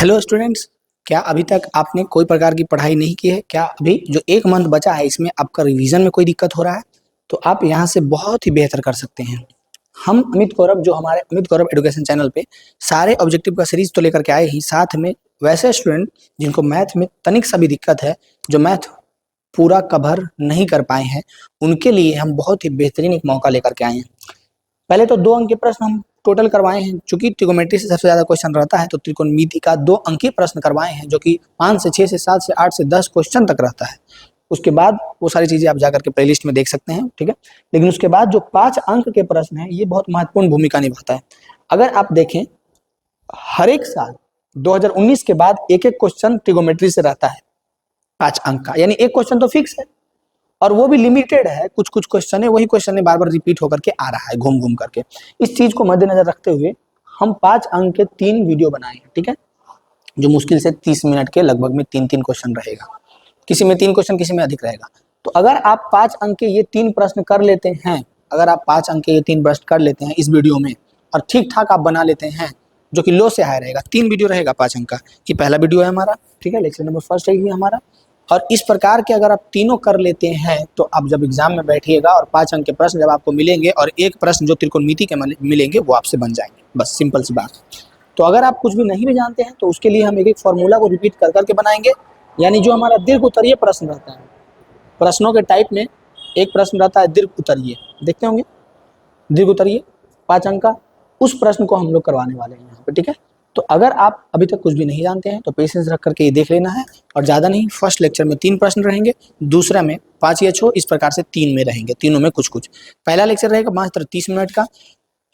Hello students, क्या अभी तक आपने कोई प्रकार की पढ़ाई नहीं की है? क्या अभी जो एक मंथ बचा है इसमें आपका रिवीजन में कोई दिक्कत हो रहा है? तो आप यहाँ से बहुत ही बेहतर कर सकते हैं। हम अमित गौरव जो हमारे अमित गौरव एजुकेशन चैनल पे सारे ऑब्जेक्टिव का सीरीज तो लेकर के आए ही, साथ में वैसे स्टूडेंट जिनको मैथ में तनिक सा भी दिक्कत है, जो मैथ पूरा कवर नहीं कर पाए हैं, उनके लिए हम बहुत ही बेहतरीन एक मौका लेकर के आए हैं। पहले तो 2 अंक के प्रश्न हम टोटल करवाए हैं, चूंकि त्रिकोणमिति से सबसे ज्यादा क्वेश्चन रहता है तो त्रिकोणमिति का 2 अंकीय प्रश्न करवाए हैं, जो कि 5 से 6 से 7 से 8 से 10 क्वेश्चन तक रहता है। उसके बाद वो सारी चीजें आप जाकर के प्लेलिस्ट में देख सकते हैं, ठीक है। लेकिन उसके बाद जो 5 अंक के प्रश्न है, ये बहुत महत्वपूर्ण भूमिका निभाता है। अगर आप देखें, हर एक साल 2019 के बाद एक एक क्वेश्चन ट्रिगोमेट्री से रहता है 5 अंक का, यानी एक क्वेश्चन तो फिक्स है और वो भी लिमिटेड है। कुछ कुछ क्वेश्चन है, वही क्वेश्चन है बार बार रिपीट होकर के आ रहा है घूम घूम करके। इस चीज को मद्देनजर रखते हुए हम 5 अंक के 3 वीडियो बनाए हैं, ठीक है, जो मुश्किल से 30 मिनट के लगभग में 3-3 क्वेश्चन रहेगा। किसी में 3 क्वेश्चन, किसी में अधिक रहेगा। तो अगर आप 5 अंक के ये 3 प्रश्न कर लेते हैं, अगर आप 5 अंक के ये 3 प्रश्न कर लेते हैं इस वीडियो में और ठीक ठाक आप बना लेते हैं, जो कि लो से हाई रहेगा, 3 वीडियो रहेगा 5 अंक का। ये पहला वीडियो है हमारा, ठीक है, लेक्चर नंबर फर्स्ट है ये हमारा। और इस प्रकार के अगर आप तीनों कर लेते हैं तो आप जब एग्जाम में बैठिएगा और 5 अंक के प्रश्न जब आपको मिलेंगे और एक प्रश्न जो त्रिकोणमिति के मिलेंगे वो आपसे बन जाएंगे। बस सिंपल सी बात। तो अगर आप कुछ भी नहीं भी जानते हैं तो उसके लिए हम एक एक फॉर्मूला को रिपीट कर करके बनाएंगे। यानी जो हमारा दीर्घ उत्तरीय प्रश्न रहता है, प्रश्नों के टाइप में एक प्रश्न रहता है दीर्घ उत्तरीय, देखते होंगे दीर्घ उत्तरीय 5 अंक का, उस प्रश्न को हम लोग करवाने वाले हैं यहाँ पे, ठीक है। तो अगर आप अभी तक कुछ भी नहीं जानते हैं तो पेशेंस रख करके ये देख लेना है। और ज़्यादा नहीं, फर्स्ट लेक्चर में 3 प्रश्न रहेंगे, दूसरा में 5 या 6, इस प्रकार से 3 में रहेंगे, तीनों में कुछ कुछ। पहला लेक्चर रहेगा मात्र 30 मिनट का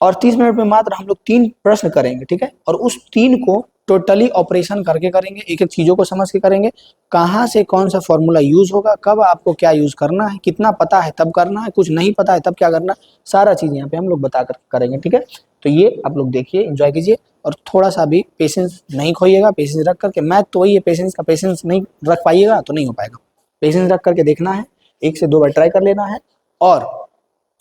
और 30 मिनट में मात्र हम लोग 3 प्रश्न करेंगे, ठीक है। और उस 3 को टोटली ऑपरेशन करके करेंगे, एक एक चीज़ों को समझ के करेंगे, कहाँ से कौन सा फॉर्मूला यूज होगा, कब आपको क्या यूज करना है, कितना पता है तब करना है, कुछ नहीं पता है तब क्या करना, सारा चीज़ यहाँ पे हम लोग बता कर करेंगे, ठीक है। तो ये आप लोग देखिए, एंजॉय कीजिए और थोड़ा सा भी पेशेंस नहीं खोइएगा। पेशेंस रख करके, मैथ तो वही है, पेशेंस का, पेशेंस नहीं रख पाइएगा तो नहीं हो पाएगा। पेशेंस रख करके देखना है, 1 से 2 बार ट्राई कर लेना है। और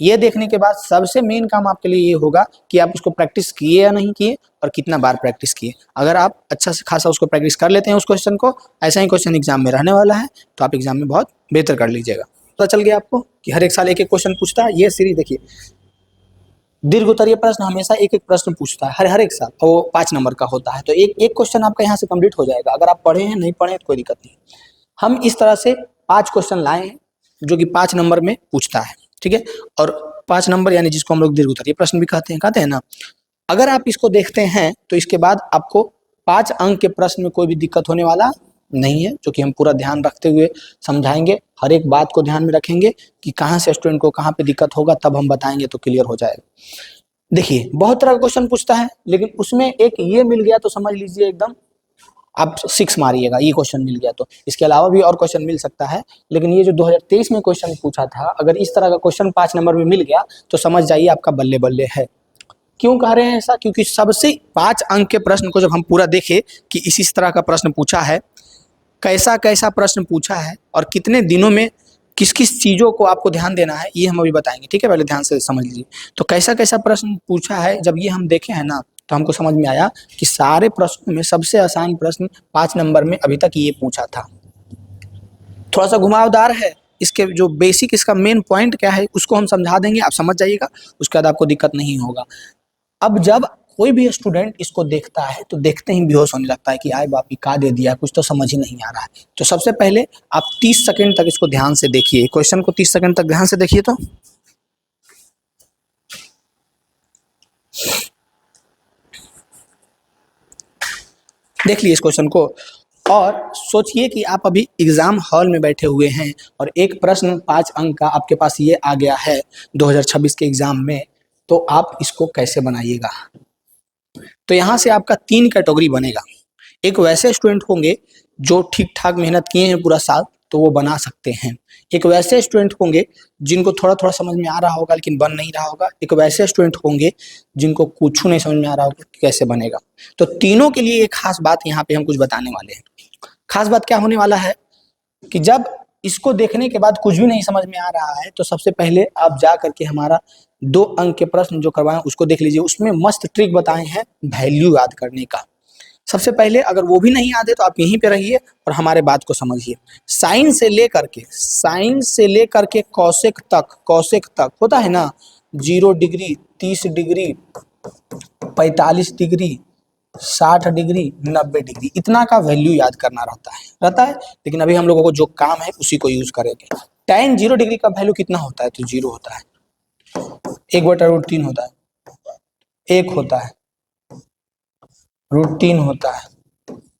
ये देखने के बाद सबसे मेन काम आपके लिए ये होगा कि आप उसको प्रैक्टिस किए या नहीं किए और कितना बार प्रैक्टिस किए। अगर आप अच्छा से खासा उसको प्रैक्टिस कर लेते हैं उस क्वेश्चन को, ऐसा ही क्वेश्चन एग्जाम में रहने वाला है, तो आप एग्जाम में बहुत बेहतर कर लीजिएगा। पता चल गया आपको कि हर एक साल एक एक क्वेश्चन पूछता है। ये सीरीज देखिए, दीर्घ उत्तरीय प्रश्न हमेशा एक एक प्रश्न पूछता है हर एक साल, और वो 5 नंबर का होता है। तो एक एक क्वेश्चन आपका यहाँ से कंप्लीट हो जाएगा। अगर आप पढ़े हैं, नहीं पढ़े हैं तो कोई दिक्कत नहीं। हम इस तरह से 5 क्वेश्चन लाए हैं जो कि 5 नंबर में पूछता है, ठीक है। और 5 नंबर यानी जिसको हम लोग दीर्घ उत्तरीय प्रश्न भी कहते हैं ना। अगर आप इसको देखते हैं तो इसके बाद आपको 5 अंक के प्रश्न में कोई भी दिक्कत होने वाला नहीं है, जो कि हम पूरा ध्यान रखते हुए समझाएंगे। हर एक बात को ध्यान में रखेंगे कि कहाँ से स्टूडेंट को कहाँ पे दिक्कत होगा, तब हम बताएंगे तो क्लियर हो जाएगा। देखिए, बहुत तरह का क्वेश्चन पूछता है, लेकिन उसमें एक ये मिल गया तो समझ लीजिए एकदम आप 6 मारिएगा, ये क्वेश्चन मिल गया तो। इसके अलावा भी और क्वेश्चन मिल सकता है, लेकिन ये जो 2023 में क्वेश्चन पूछा था, अगर इस तरह का क्वेश्चन 5 नंबर में मिल गया तो समझ जाइए आपका बल्ले बल्ले है। क्यों कह रहे हैं ऐसा? क्योंकि सबसे 5 अंक के प्रश्न को जब हम पूरा देखें कि इस तरह का प्रश्न पूछा है, कैसा कैसा प्रश्न पूछा है और कितने दिनों में किस किस चीज़ों को आपको ध्यान देना है, ये हम अभी बताएंगे, ठीक है। पहले ध्यान से समझ लीजिए। तो कैसा कैसा प्रश्न पूछा है, जब ये हम देखे हैं ना, तो हमको समझ में आया कि सारे प्रश्नों में सबसे आसान प्रश्न 5 नंबर में अभी तक ये पूछा था। थोड़ा सा घुमावदार है, इसके जो बेसिक, इसका मेन पॉइंट क्या है उसको हम समझा देंगे, आप समझ जाइएगा, उसके बाद आपको दिक्कत नहीं होगा। अब जब कोई भी स्टूडेंट इसको देखता है तो देखते ही बेहोश होने लगता है कि आए बाप, का दे दिया, कुछ तो समझ ही नहीं आ रहा है। तो सबसे पहले आप 30 सेकंड तक इसको ध्यान से देखिए, क्वेश्चन को 30 सेकंड तक ध्यान से देखिए। तो देख लिए इस क्वेश्चन को और सोचिए कि आप अभी एग्जाम हॉल में बैठे हुए हैं और एक प्रश्न 5 अंक का आपके पास ये आ गया है 2026 के एग्जाम में, तो आप इसको कैसे बनाइएगा। तो यहाँ से आपका 3 कैटेगरी बनेगा। एक वैसे स्टूडेंट होंगे जो ठीक ठाक मेहनत किए हैं पूरा साल, तो वो बना सकते हैं। एक वैसे स्टूडेंट होंगे जिनको थोड़ा थोड़ा समझ में आ रहा होगा लेकिन बन नहीं रहा होगा। एक वैसे स्टूडेंट होंगे जिनको कुछ नहीं समझ में आ रहा होगा कैसे बनेगा। तो तीनों के लिए एक खास बात यहाँ पे हम कुछ बताने वाले हैं। खास बात क्या होने वाला है कि जब इसको देखने के बाद कुछ भी नहीं समझ में आ रहा है तो सबसे पहले आप जा करके हमारा 2 अंक के प्रश्न जो करवाएं उसको देख लीजिए। उसमें मस्त ट्रिक बताए हैं वैल्यू याद करने का। सबसे पहले अगर वो भी नहीं आते तो आप यहीं पे रहिए और हमारे बात को समझिए। साइन से लेकर के कौसेक तक होता है ना, 0 degree, 30 degree, 45 degree, 60 degree, 90 degree, इतना का वैल्यू याद करना रहता है। लेकिन अभी हम लोगों को जो काम है उसी को यूज करेंगे। tan 0 डिग्री का वैल्यू कितना होता है? तो 0 होता है, 1/√3 होता है, 1 होता है, √3 होता है,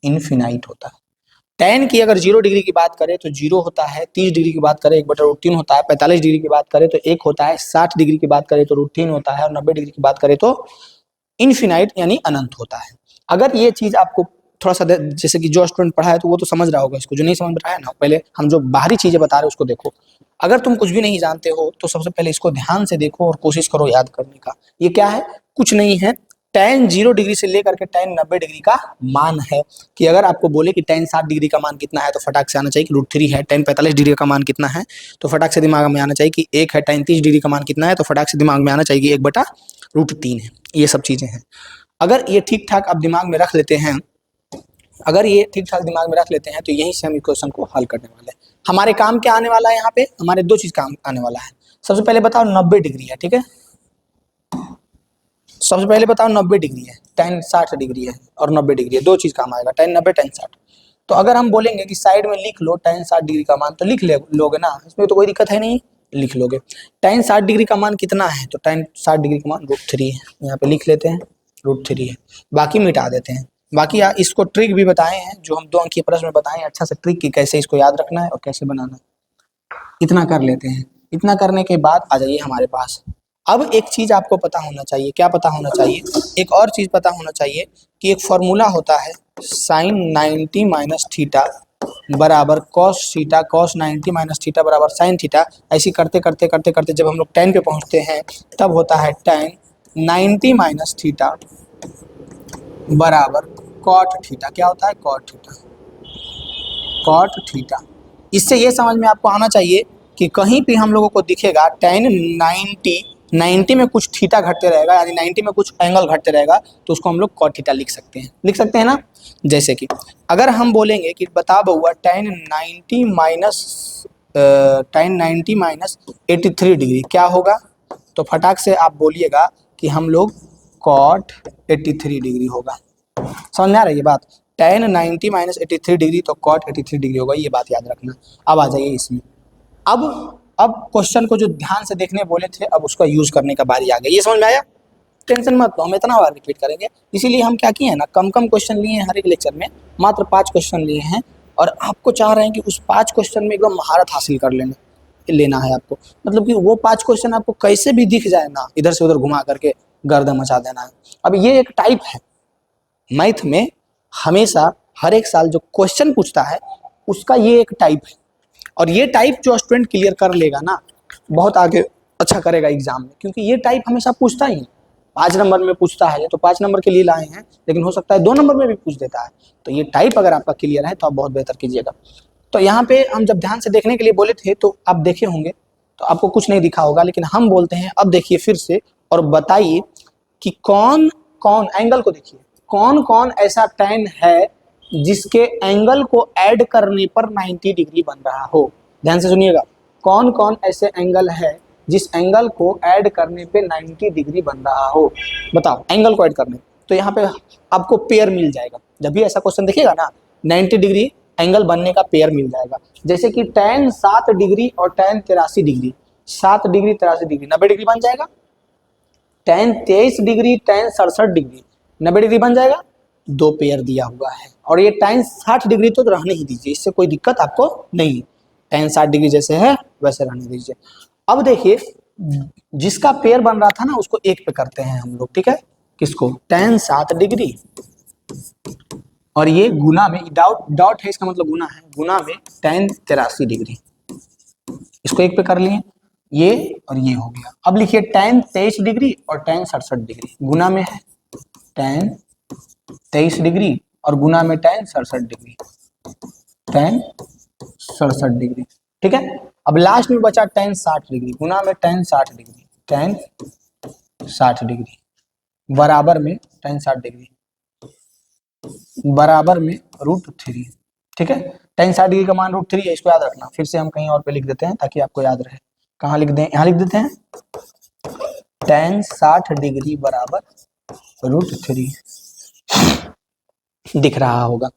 इनफिनाइट होता है। tan की अगर 0 डिग्री की बात करें तो 0 होता है, 30 डिग्री की बात करें 1/√3 होता है, 45 डिग्री की बात करें तो 1 होता है, 60 डिग्री की बात करें तो √3 होता है, और 90 डिग्री की बात करें तो इनफिनाइट यानी अनंत होता है। अगर ये चीज आपको थोड़ा सा जैसे कि जो स्टूडेंट पढ़ा है तो वो तो समझ रहा होगा इसको, जो नहीं समझ रहा है ना, पहले हम जो बाहरी चीजें बता रहे हैं उसको देखो। अगर तुम कुछ भी नहीं जानते हो तो सबसे पहले इसको ध्यान से देखो और कोशिश करो याद करने का। ये क्या है? कुछ नहीं है, tan 0 डिग्री से लेकर के tan 90 डिग्री का मान है। कि अगर आपको बोले कि tan 60 डिग्री का मान कितना है तो फटाक से आना चाहिए कि √3 है। tan 45 डिग्री का मान कितना है तो फटाक से दिमाग में आना चाहिए कि 1 है। tan 30 डिग्री का मान कितना है तो फटाक से दिमाग में आना चाहिए कि 1/√3 है। ये सब चीजें हैं। अगर ये ठीक ठाक आप दिमाग में रख लेते हैं, तो यहीं से हम इक्वेशन को हल करने वाले हैं। हमारे काम क्या आने वाला है? यहाँ पे हमारे 2 चीज काम आने वाला है। सबसे पहले बताओ 90 डिग्री है, ठीक है। सबसे पहले बताओ 90 डिग्री है, tan 60 डिग्री है और 90 डिग्री है, 2 चीज काम आएगा, tan 90 tan 60। तो अगर हम बोलेंगे कि साइड में लिख लो tan 60 डिग्री का मान, तो लिख लोगे ना, इसमें तो कोई दिक्कत है नहीं, लिख लोगे। tan 60 डिग्री का मान कितना है तो tan 60 डिग्री का मान √3 है, यहाँ पे लिख लेते हैं √3 है, बाकी मिटा देते हैं। बाकी इसको ट्रिक भी बताए हैं, जो हम 2 अंकीय प्रश्न में बताए अच्छा से ट्रिक की कैसे इसको याद रखना है और कैसे बनाना है। इतना कर लेते हैं। इतना करने के बाद आ जाइए हमारे पास। अब एक चीज आपको पता होना चाहिए। क्या पता होना चाहिए? एक और चीज पता होना चाहिए कि एक फॉर्मूला होता है sin 90 माइनस थीटा बराबर cos theta, cos 90 minus theta बराबर sin थीटा। ऐसी करते करते जब हम लोग tan पे पहुंचते हैं तब होता है tan 90 माइनस थीटा बराबर cot थीटा। क्या होता है? cot theta, cot theta. इससे ये समझ में आपको आना चाहिए कि कहीं भी हम लोगों को दिखेगा tan 90 में कुछ थीटा घटते रहेगा, यानी 90 में कुछ एंगल घटते रहेगा, तो उसको हम लोग cot थीटा लिख सकते हैं ना। जैसे कि अगर हम बोलेंगे कि बता बउआ tan 90 माइनस 83 डिग्री क्या होगा, तो फटाक से आप बोलिएगा कि हम लोग cot 83 डिग्री होगा। समझ में आ रही है बात? tan 90 माइनस 83 डिग्री तो cot 83 डिग्री होगा, ये बात याद रखना। अब आ जाइए इसमें। अब क्वेश्चन को जो ध्यान से देखने बोले थे, अब उसका यूज करने का बारी आ गई। ये समझ में आया? टेंशन मत लो, हम इतना बार रिपीट करेंगे। इसीलिए हम क्या किए हैं ना, कम क्वेश्चन लिए हैं हर एक लेक्चर में, मात्र 5 क्वेश्चन लिए हैं, और आपको चाह रहे हैं कि उस 5 क्वेश्चन में एकदम महारत हासिल कर लेना है आपको। मतलब कि वो 5 क्वेश्चन आपको कैसे भी दिख जाए ना, इधर से उधर घुमा करके गर्दन मचा देना है। अब ये एक टाइप है मैथ में, हमेशा हर एक साल जो क्वेश्चन पूछता है उसका ये एक टाइप है, और ये टाइप जो स्टूडेंट क्लियर कर लेगा ना, बहुत आगे अच्छा करेगा एग्जाम में, क्योंकि ये टाइप हमेशा पूछता ही है। 5 नंबर में पूछता है, तो 5 नंबर के लिए लाए हैं, लेकिन हो सकता है 2 नंबर में भी पूछ देता है। तो ये टाइप अगर आपका क्लियर है तो आप बहुत बेहतर कीजिएगा। तो यहाँ पे हम जब ध्यान से देखने के लिए बोले थे तो आप देखे होंगे, तो आपको कुछ नहीं दिखा होगा, लेकिन हम बोलते हैं अब देखिए फिर से और बताइए कि कौन कौन एंगल को देखिए, कौन कौन ऐसा tan है जिसके एंगल को ऐड करने पर 90 डिग्री बन रहा हो। ध्यान से सुनिएगा, कौन कौन ऐसे एंगल है जिस एंगल को ऐड करने पे 90 डिग्री बन रहा हो। बताओ, एंगल को ऐड करने, तो यहाँ पे आपको पेयर मिल जाएगा। जब भी ऐसा क्वेश्चन देखिएगा ना, 90 डिग्री एंगल बनने का पेयर मिल जाएगा। जैसे कि tan 7 डिग्री और tan 83 degree, 7 degree 83 degree 90 degree बन जाएगा। tan 23 degree tan 67 degree 90 degree बन जाएगा। 2 पेयर दिया हुआ है, और ये tan 60 डिग्री तो रहने ही दीजिए, इससे कोई दिक्कत आपको नहीं। tan 60 डिग्री जैसे है वैसे रहने दीजिए। अब देखिए, जिसका पेयर बन रहा था ना उसको 1 पे करते हैं हम लोग, ठीक है। किसको? tan 7 डिग्री, और ये गुना में, डॉट है इसका मतलब गुना है, गुना में tan 83 डिग्री, इसको 1 पे कर लिए, ये और ये हो गया। अब लिखिए tan 23 डिग्री और tan 67 डिग्री, गुना में है tan 23 डिग्री और गुना में tan 67 डिग्री, tan 67 डिग्री, ठीक है। अब लास्ट में बचा tan 60 डिग्री, गुना में tan 60 डिग्री, tan 60 डिग्री बराबर में tan 60 डिग्री, बराबर में √3। ठीक है, tan 60 डिग्री का मान √3 है, इसको याद रखना। फिर से हम कहीं और पे लिख देते हैं ताकि आपको याद रहे। कहाँ लिख दें, यहाँ लिख देते हैं tan 60 डिग्री बराबर √3 दिख रहा होगा।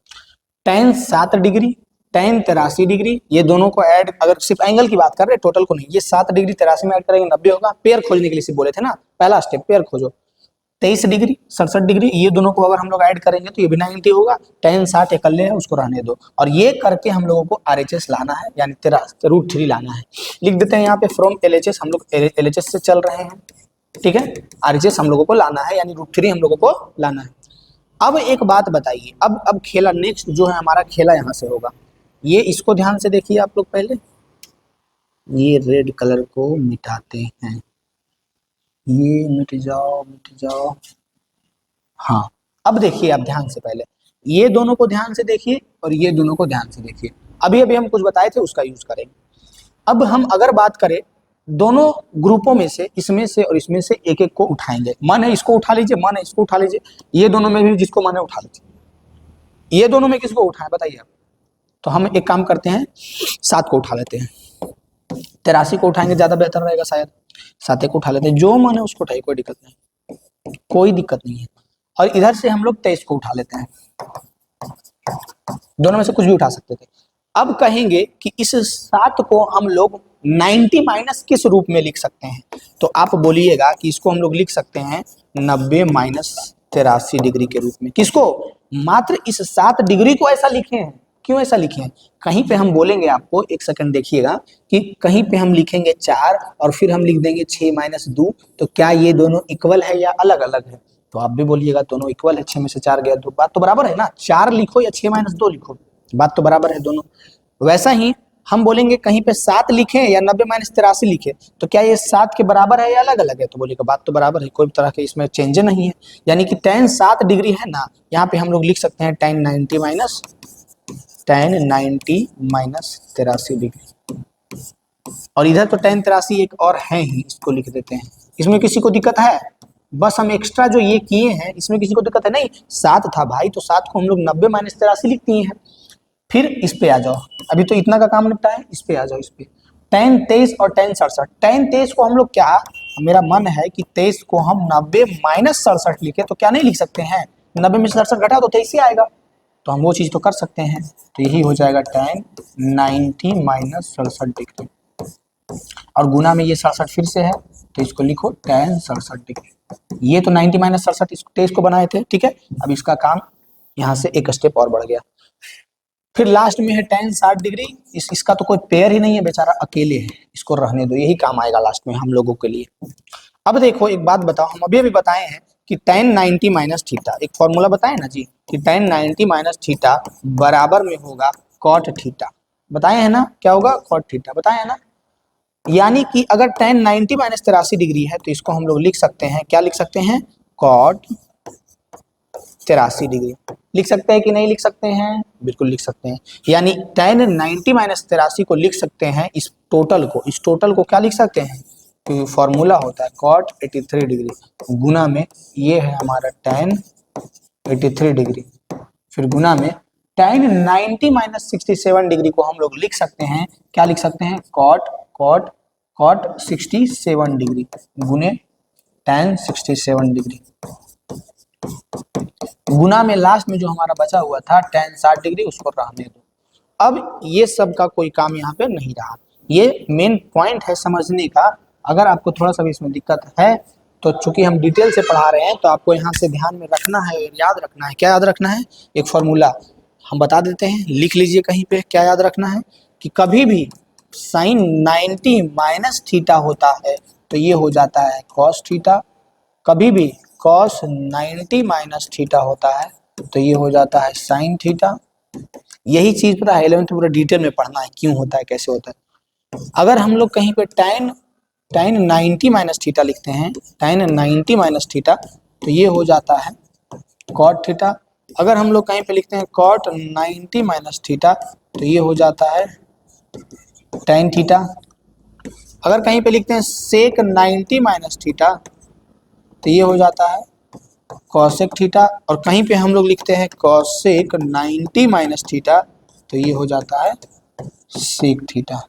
tan 7 डिग्री, tan 83 डिग्री, ये दोनों को ऐड, अगर सिर्फ एंगल की बात कर रहे हैं टोटल को नहीं, ये 7 डिग्री 83 में ऐड करेंगे 90 होगा। पेयर खोजने के लिए सिर्फ बोले थे ना, पहला स्टेप पेयर खोजो। 23 डिग्री 67 डिग्री, ये दोनों को अगर हम लोग ऐड करेंगे तो ये भी 90 होगा। tan 60 इकल्ले है, उसको रहने दो। और ये करके हम लोगों को RHS लाना है, यानी √3 लाना है। लिख देते हैं यहाँ पे फ्रॉम LHS, हम लोग LHS से चल रहे हैं। ठीक है, RHS हम लोगों को लाना है, यानी √3 हम लोगों को लाना है। अब एक बात बताइए, अब खेला नेक्स्ट जो है हमारा खेला यहाँ से होगा। ये इसको ध्यान से देखिए आप लोग, पहले ये रेड कलर को मिटाते हैं, ये मिट जाओ मिट जाओ। हाँ, अब देखिए आप ध्यान से, पहले ये दोनों को ध्यान से देखिए और ये दोनों को ध्यान से देखिए। अभी अभी हम कुछ बताए थे उसका यूज करेंगे। अब हम अगर बात करें दोनों ग्रुपों में से, इसमें से और इसमें से एक एक को उठाएंगे। मन है इसको उठा लीजिए, मन है इसको उठा लीजिए, ये दोनों में भी जिसको मन है उठा लीजिए। ये दोनों में किसको उठाएं बताइए आप। तो हम एक काम करते हैं, 7 को उठा लेते हैं। 83 को उठाएंगे, ज्यादा बेहतर रहेगा शायद। 7 को उठा लेते हैं, जो मन है उसको उठाइए, कोई दिक्कत नहीं, कोई दिक्कत नहीं है। और इधर से हम लोग 23 को उठा लेते हैं, दोनों में से कुछ भी उठा सकते थे। अब कहेंगे कि इस 7 को हम लोग 90 माइनस किस रूप में लिख सकते हैं, तो आप बोलिएगा कि इसको हम लोग लिख सकते हैं 90 माइनस 83 डिग्री के रूप में। किसको, मात्र इस 7 डिग्री को ऐसा लिखे हैं। क्यों ऐसा लिखे हैं, कहीं पे हम बोलेंगे आपको, एक सेकंड देखिएगा, कि कहीं पे हम लिखेंगे 4 और फिर हम लिख देंगे 6 माइनस 2, तो क्या ये दोनों इक्वल है या अलग अलग है। तो आप भी बोलिएगा दोनों इक्वल है, 6 में से 4 गया, तो बात तो बराबर है ना। 4 लिखो या 6 माइनस 2 लिखो, बात तो बराबर है दोनों। वैसा ही हम बोलेंगे कहीं पे 7 लिखें या 90 माइनस 83 लिखे, तो क्या ये 7 के बराबर है या अलग अलग है, तो बोलिएगा बात तो बराबर है, कोई तरह के इसमें चेंज नहीं है। यानी कि tan 7 डिग्री है ना, यहाँ पे हम लोग लिख सकते हैं tan 90 माइनस 83 डिग्री। और इधर तो tan 83 एक और है ही, इसको लिख देते हैं। इसमें किसी को दिक्कत है, बस हम एक्स्ट्रा जो ये किए हैं इसमें किसी को दिक्कत है नहीं। 7 था भाई, तो 7 को हम लोग 90 माइनस 83 लिख दिए हैं। फिर इस पे आ जाओ, अभी तो इतना का काम निपटा है, इस पे आ जाओ, इस पे tan 23 और tan 67। tan 23 को हम लोग क्या, मेरा मन है कि 23 को हम 90 माइनस 67 लिखे, तो क्या नहीं लिख सकते हैं, 90 में 67 घटा तो 23 ही आएगा, तो हम वो चीज तो कर सकते हैं। तो यही हो जाएगा tan 90 माइनस 67 डिग्री, और गुना में ये 67 फिर से है, तो इसको लिखो tan 67 डिग्री। ये तो 90 माइनस 67 23 को बनाए थे, ठीक है। अब इसका काम यहाँ से एक स्टेप और बढ़ गया। फिर लास्ट में है tan 60 डिग्री, इसका तो कोई पेयर ही नहीं है, बेचारा अकेले है, इसको रहने दो, यही काम आएगा लास्ट में हम लोगों के लिए। अब देखो एक बात बताओ, हम अभी बताए हैं कि tan 90 माइनस थीटा, एक फॉर्मूला बताए ना जी, कि tan 90 माइनस थीटा बराबर में होगा cot थीटा। बताए हैं ना, क्या होगा, cot थीटा, बताए हैं ना। यानी कि अगर tan 90 माइनस 83 डिग्री है, तो इसको हम लोग लिख सकते हैं, क्या लिख सकते हैं, cot 83 डिग्री। लिख सकते हैं कि नहीं लिख सकते हैं, बिल्कुल लिख सकते हैं। यानी tan 90 माइनस 83 को लिख सकते हैं, इस टोटल को क्या लिख सकते हैं, क्योंकि फॉर्मूला होता है cot 83 डिग्री गुना में ये है हमारा tan 83 डिग्री, फिर गुना में tan 90 माइनस 67 डिग्री को हम लोग लिख सकते हैं, क्या लिख सकते हैं, cot 67 डिग्री गुने tan 67 डिग्री, गुना में लास्ट में जो हमारा बचा हुआ था tan 60 डिग्री, उसको रहने दो। अब ये सब का कोई काम यहाँ पे नहीं रहा, ये मेन पॉइंट है समझने का। अगर आपको थोड़ा सा भी इसमें दिक्कत है, तो चूंकि हम डिटेल से पढ़ा रहे हैं, तो आपको यहाँ से ध्यान में रखना है और याद रखना है। क्या याद रखना है, एक फॉर्मूला हम बता देते हैं, लिख लीजिए कहीं पे। क्या याद रखना है कि कभी भी साइन 90 माइनस थीटा होता है तो ये हो जाता है कॉस थीटा, कभी भी कॉस 90 माइनस थीटा होता है तो ये हो जाता है साइन थीटा। यही चीज पता है 11th पूरा डिटेल में पढ़ना है, क्यों होता है, कैसे होता है। अगर हम लोग कहीं पे tan 90 माइनस थीटा लिखते हैं, tan 90 माइनस थीटा, तो ये हो जाता है cot थीटा। अगर हम लोग कहीं पे लिखते हैं cot 90 माइनस थीटा, तो ये हो जाता है tan थीटा। अगर कहीं पे लिखते हैं sec 90 माइनस थीटा, तो ये हो जाता है कॉसेक थीटा, और कहीं पे हम लोग लिखते हैं कॉसेक 90 माइनस थीटा, तो ये हो जाता है सेक थीटा।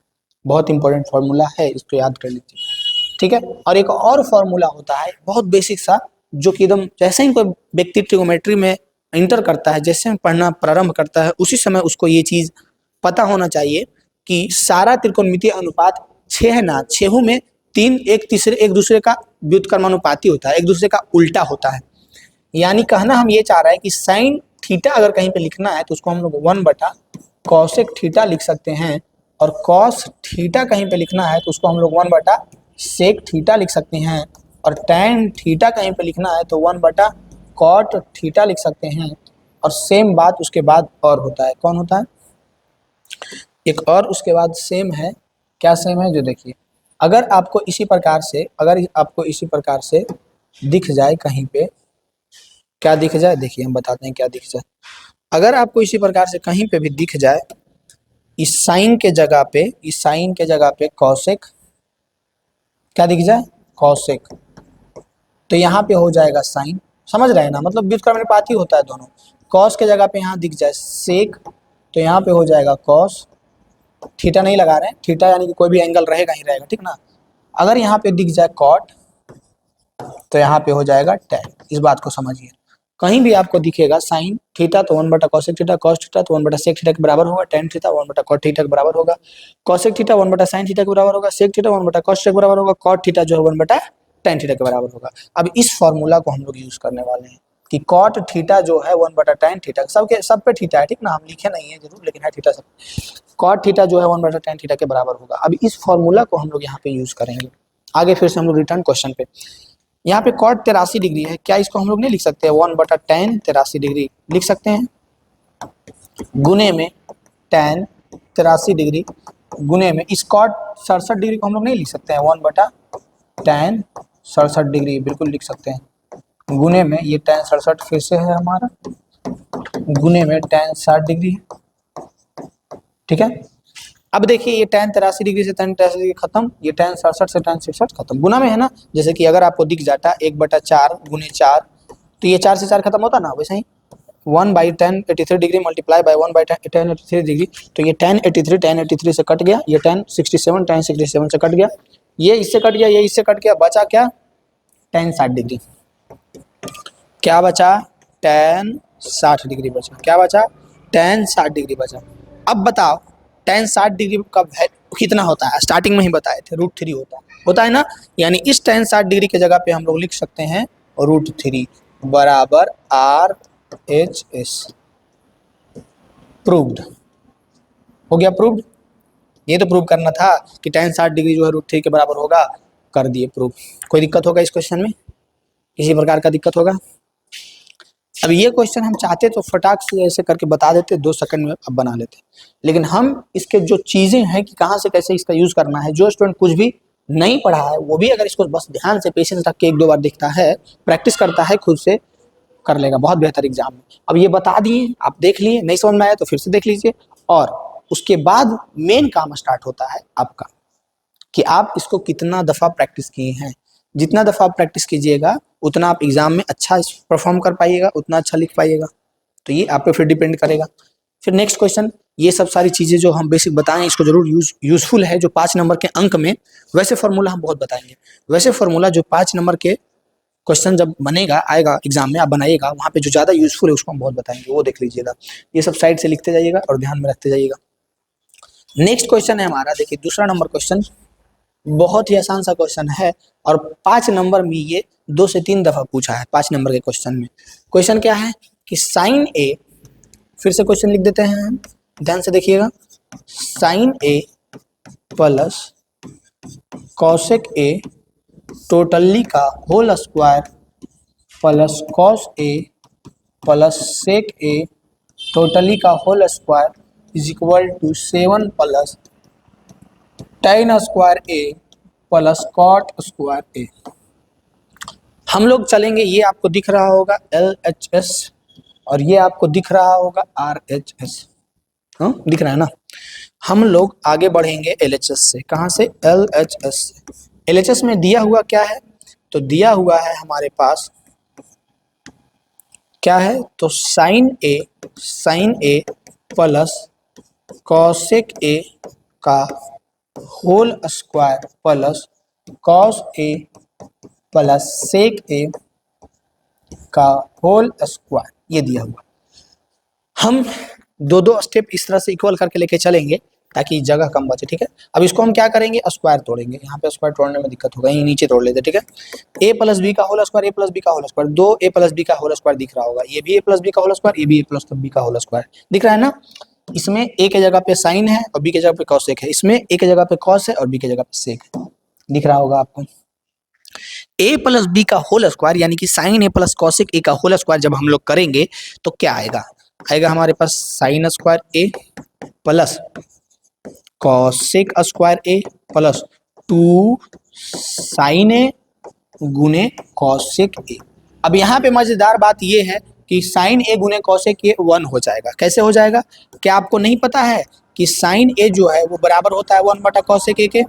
बहुत इंपॉर्टेंट फॉर्मूला है, इसको याद कर लीजिए, ठीक है। और एक और फॉर्मूला होता है बहुत बेसिक सा, जो कि एकदम जैसे ही कोई व्यक्ति ट्रिगोमेट्री में इंटर करता है, जैसे ही पढ़ना प्रारंभ करता है, उसी समय उसको ये चीज पता होना चाहिए कि सारा त्रिकोणमितीय अनुपात 6 है ना, छहों में 3 एक दूसरे का व्युत्क्रमानुपाती होता है, एक दूसरे का उल्टा होता है। यानी कहना हम ये चाह रहे हैं कि साइन थीटा अगर कहीं पे लिखना है तो उसको हम लोग 1 बटा कॉसेक थीटा लिख सकते हैं, और कॉस थीटा कहीं पे लिखना है तो उसको हम लोग 1 बटा सेक थीटा लिख सकते हैं, और टैन थीटा कहीं पे लिखना है तो 1 बटा कॉट थीटा लिख सकते हैं। और सेम बात उसके बाद और होता है, कौन होता है, एक और उसके बाद सेम है। क्या सेम है, जो देखिए, अगर आपको इसी प्रकार से दिख जाए कहीं पे, क्या दिख जाए, देखिए हम बताते हैं क्या दिख जाए। अगर आपको इसी प्रकार से कहीं पे भी दिख जाए, इस साइन के जगह पे कॉसेक, क्या दिख जाए, कॉसेक, तो यहाँ पे हो जाएगा साइन, समझ रहे हैं ना, मतलब व्युत्क्रमानुपाती होता है दोनों। कॉस के जगह पे यहाँ दिख जाए सेक, तो यहाँ पे हो जाएगा कॉस, थीटा नहीं लगा रहे हैं, थीटा यानी कि कोई भी एंगल रहेगा ही रहेगा, ठीक ना। अगर यहाँ पे दिख जाए कॉट, तो यहाँ पे हो जाएगा टैन। इस बात को समझिए, कहीं भी आपको दिखेगा साइन थीटा तो 1 बटा कॉसेक थीटा, कॉस थीटा तो 1 बटा सेक थीटा के बराबर होगा, टैन थीटा 1 बटा कॉट थीटा के बराबर होगा, कॉसेक थीटा 1 बटा साइन थीटा के बराबर होगा, सेक थीटा 1 बटा कॉस थीटा के बराबर होगा, कॉट थीटा जो है 1 बटा टैन थीटा के बराबर होगा। अब इस फॉर्मूला को हम लोग यूज करने वाले हैं कि कॉट थीटा जो है 1 बटा टैन थीटा, सब पे थीटा है, ठीक ना, हम लिखे नहीं है जरूर, लेकिन है थीटा सब। कॉट थीटा जो है 1 बटा टैन थीटा के बराबर होगा। अब इस फॉर्मूला को हम लोग यहाँ पे यूज करेंगे। आगे फिर से हम लोग रिटर्न क्वेश्चन पे, यहाँ पे कॉट 83 डिग्री है, क्या इसको हम लोग नहीं लिख सकते हैं 1 बटा टैन 83 डिग्री लिख सकते हैं, गुने में टैन 83 डिग्री गुने में इस कॉट 67 डिग्री को हम लोग नहीं लिख सकते हैं 1 बटा टैन 67 डिग्री, बिल्कुल लिख सकते हैं, गुने में ये टैन 67 फिर से है हमारा, गुने में टैन 60 डिग्री है, ठीक है। अब देखिए ये टैन 83 डिग्री से टैन 83 डिग्री खत्म, ये टैन 67 से टैन 67 खत्म, गुना में है ना। जैसे कि अगर आपको दिख जाता 1 बटा 4 गुने 4, तो ये 4 से 4 खत्म होता ना, वैसे ही 1 by tan 83 degree multiply by 1 by tan 83 degree, तो ये टैन 83 से कट गया, ये टैन 67 से कट गया, ये इससे कट गया, ये इससे कट गया, बचा क्या, टैन 60 डिग्री। क्या बचा, टैन 60 डिग्री बचा, क्या बचा, टैन 60 डिग्री बचा। अब बताओ टैन 60 डिग्री का कितना होता है, स्टार्टिंग में ही बताए थे √3 होता है ना। यानी इस टैन 60 डिग्री के जगह पे हम लोग लिख सकते हैं √3 बराबर RHS। प्रूव्ड हो गया, प्रूव्ड। ये तो प्रूव करना था कि टैन 60 डिग्री जो है √3 के बराबर होगा, कर दिए प्रूव। कोई दिक्कत होगा इस क्वेश्चन में, किसी प्रकार का दिक्कत होगा। अब ये क्वेश्चन हम चाहते तो फटाक से ऐसे करके बता देते, 2 सेकंड में अब बना लेते, लेकिन हम इसके जो चीजें हैं कि कहाँ से कैसे इसका यूज करना है, जो स्टूडेंट कुछ भी नहीं पढ़ा है वो भी अगर इसको बस ध्यान से पेशेंस रख के 1-2 बार देखता है, प्रैक्टिस करता है, खुद से कर लेगा बहुत बेहतर एग्जाम में। अब ये बता दिए, आप देख लिए, नहीं समझ में आया तो फिर से देख लीजिए, और उसके बाद मेन काम स्टार्ट होता है आपका कि आप इसको कितना दफा प्रैक्टिस किए हैं। जितना दफा आप प्रैक्टिस कीजिएगा उतना आप एग्जाम में अच्छा परफॉर्म कर पाइएगा, उतना अच्छा लिख पाइएगा, तो ये आप पे फिर डिपेंड करेगा। फिर नेक्स्ट क्वेश्चन, ये सब सारी चीजें जो हम बेसिक बताएं इसको जरूर यूजफुल है, जो 5 नंबर के अंक में, वैसे फॉर्मूला हम बहुत बताएंगे, वैसे फॉर्मूला जो 5 नंबर के क्वेश्चन जब बनेगा आएगा एग्जाम में, आप बनाइएगा, वहाँ पे जो ज़्यादा यूजफुल है उसको हम बहुत बताएंगे, वो देख लीजिएगा। ये सब साइड से लिखते जाइएगा और ध्यान में रखते जाइएगा। नेक्स्ट क्वेश्चन है हमारा, देखिए दूसरा नंबर क्वेश्चन, बहुत ही आसान सा क्वेश्चन है, और 5 नंबर में ये 2 से 3 दफा पूछा है 5 नंबर के क्वेश्चन में। क्वेश्चन क्या है कि साइन ए, फिर से क्वेश्चन लिख देते हैं हम, ध्यान से देखिएगा, sine A plus cosec A totally का whole square plus cos A plus sec A totally का whole square is equal to 7 plus tan square A plus cot square A. हम लोग चलेंगे, ये आपको दिख रहा होगा LHS और ये आपको दिख रहा होगा RHS, हाँ दिख रहा है ना। हम लोग आगे बढ़ेंगे LHS से, कहाँ से, LHS से। LHS में दिया हुआ क्या है, तो दिया हुआ है हमारे पास क्या है, तो sine A plus cosec A का whole square plus cos A plus sec A का होल स्क्वायर, ये दिया हुआ। हम दो दो स्टेप इस तरह से इक्वल करके लेके चलेंगे ताकि जगह कम बचे, ठीक है। अब इसको हम क्या करेंगे, स्क्वायर तोड़ेंगे। यहाँ पे स्क्वायर तोड़ने में दिक्कत होगा, यहीं नीचे तोड़ लेते, ठीक है। ए प्लस बी का whole square, A plus B का होल स्क्वायर, दो ए प्लस बी का होल स्क्वायर दिख रहा होगा। ये भी ए प्लस बी का होल स्क्वायर, ये भी ए प्लस बी का होल स्क्वायर दिख रहा है ना। इसमें ए के जगह पे साइन है और बी के जगह पे कॉसेक है, इसमें ए के जगह पे कॉस है और बी के जगह पे सेक है, दिख रहा होगा आपको। ए प्लस बी का होल स्क्वायर यानी कि sine A plus cosec A का होल स्क्वायर जब हम लोग करेंगे तो क्या आएगा, आएगा हमारे पास sign square A plus cosec square A plus 2 sign ए गुने कॉसेक ए। अब यहाँ पे मजेदार बात ये है कि साइन ए गुने कॉसेक ए 1 हो जाएगा। कैसे हो जाएगा, क्या आपको नहीं पता है कि साइन ए जो है वो बराबर होता है 1 बटा कॉसेक ए के,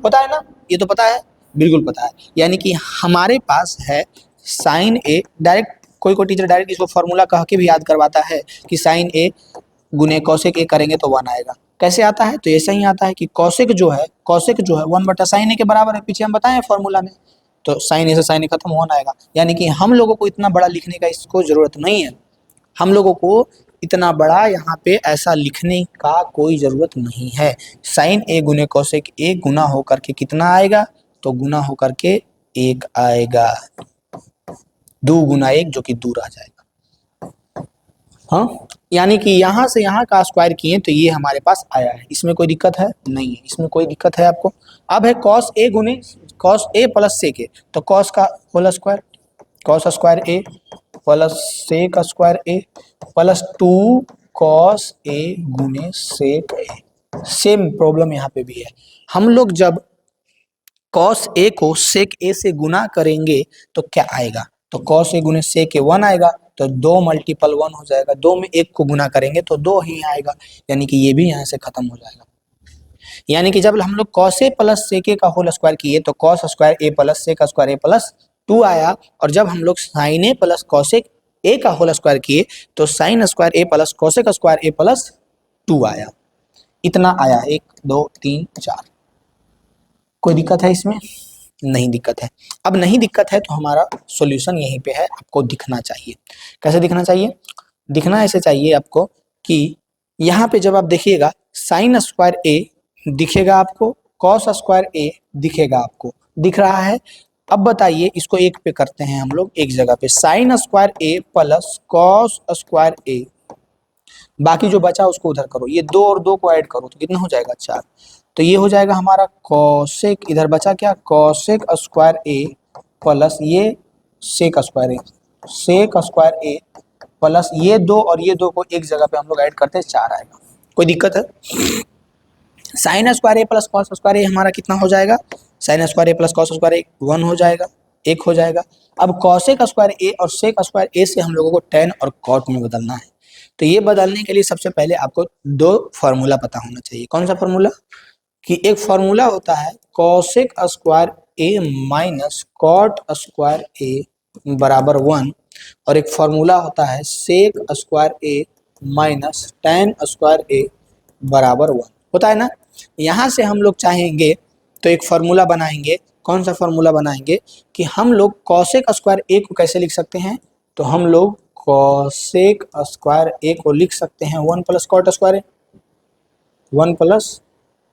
पता है ना, ये तो पता है, बिल्कुल पता है। यानी कि हमारे पास है साइन ए, डायरेक्ट कोई टीचर डायरेक्ट इसको फॉर्मूला कह के भी याद करवाता है कि साइन ए गुने कॉसेक ए करेंगे तो 1 आएगा। कैसे आता है, तो ऐसा ही आता है कि कॉसेक जो है 1 बटा साइन ए के बराबर है, पीछे हम बताए हैं फॉर्मूला में। तो साइन ए से साइन ए खत्म होना आएगा, यानी कि हम लोगों को इतना बड़ा लिखने का इसको जरूरत नहीं है। हम लोगों को इतना बड़ा यहाँ पे ऐसा लिखने का कोई जरूरत नहीं है। साइन ए गुने कॉसेक ए गुना होकर के कितना आएगा, तो गुना होकर के 1 आएगा, 2 गुना 1 जो कि 2 रह जाएगा। हाँ, यानी कि यहाँ से यहाँ का स्क्वायर किए तो ये हमारे पास आया है, इसमें कोई दिक्कत है नहीं है, इसमें कोई दिक्कत है आपको। अब है कॉस ए गुने कॉस ए प्लस सेक ए, तो कॉस का whole square, cos square A plus sec square A plus 2 cos A गुने सेक ए। सेम प्रॉब्लम यहाँ पे भी है। हम लोग जब कॉस ए को सेक ए से गुना करेंगे तो क्या आएगा, तो कॉस ए गुने सेक ए 1 आएगा, तो 2 मल्टीपल 1 हो जाएगा। 2 में 1 को गुना करेंगे तो 2 ही आएगा, यानी कि ये भी यहाँ से खत्म हो जाएगा। यानी कि जब हम लोग cos A plus sec A का होल स्क्वायर किए तो cos square A plus sec square A plus 2 आया, और जब हम लोग sine A plus cosec A का होल स्क्वायर किए तो sine square A plus cosec square A plus 2 आया। इतना आया, 1 2 3 4। कोई दिक्कत है इसमें, नहीं दिक्कत है। अब नहीं दिक्कत है तो हमारा सॉल्यूशन यहीं पे है, आपको दिखना चाहिए। कैसे दिखना चाहिए, दिखना ऐसे चाहिए आपको कि यहाँ पे जब आप देखिएगा साइन स्क्वायर ए दिखेगा आपको, कॉस स्क्वायर ए दिखेगा आपको, दिख रहा है। अब बताइए इसको एक पे करते हैं हम लोग, एक जगह पे sign square A plus cos square ए, बाकी जो बचा उसको उधर करो, ये 2 और 2 को ऐड करो तो कितना हो जाएगा 4। तो ये हो जाएगा हमारा कॉसेक, इधर बचा क्या, कॉसेक स्क्वायर ए प्लस ये सेक square A, sec square A plus ये 2 और ये 2 को एक जगह पे हम लोग ऐड करते हैं 4 आएगा। कोई दिक्कत है, sign square A plus cos square ए हमारा कितना हो जाएगा, sign square A plus cos square ए 1 हो जाएगा, 1 हो जाएगा। अब कॉसेक स्क्वायर ए और सेक स्क्वायर ए से हम लोगों को tan और cot में बदलना है। तो ये बदलने के लिए सबसे पहले आपको 2 फार्मूला पता होना चाहिए। कौन सा फार्मूला, कि एक फार्मूला होता है कॉसेक स्क्वायर ए माइनस कॉट स्क्वायर ए बराबर 1, और एक फार्मूला होता है सेक स्क्वायर ए माइनस tan स्क्वायर ए बराबर 1, होता है ना। यहाँ से हम लोग चाहेंगे तो एक फार्मूला बनाएंगे। कौन सा फार्मूला बनाएंगे, कि हम लोग कॉसेक स्क्वायर ए को कैसे लिख सकते हैं, तो हम लोग कॉसेक स्क्वायर ए को लिख सकते हैं 1 प्लस कॉट स्क्वायर ए, 1 प्लस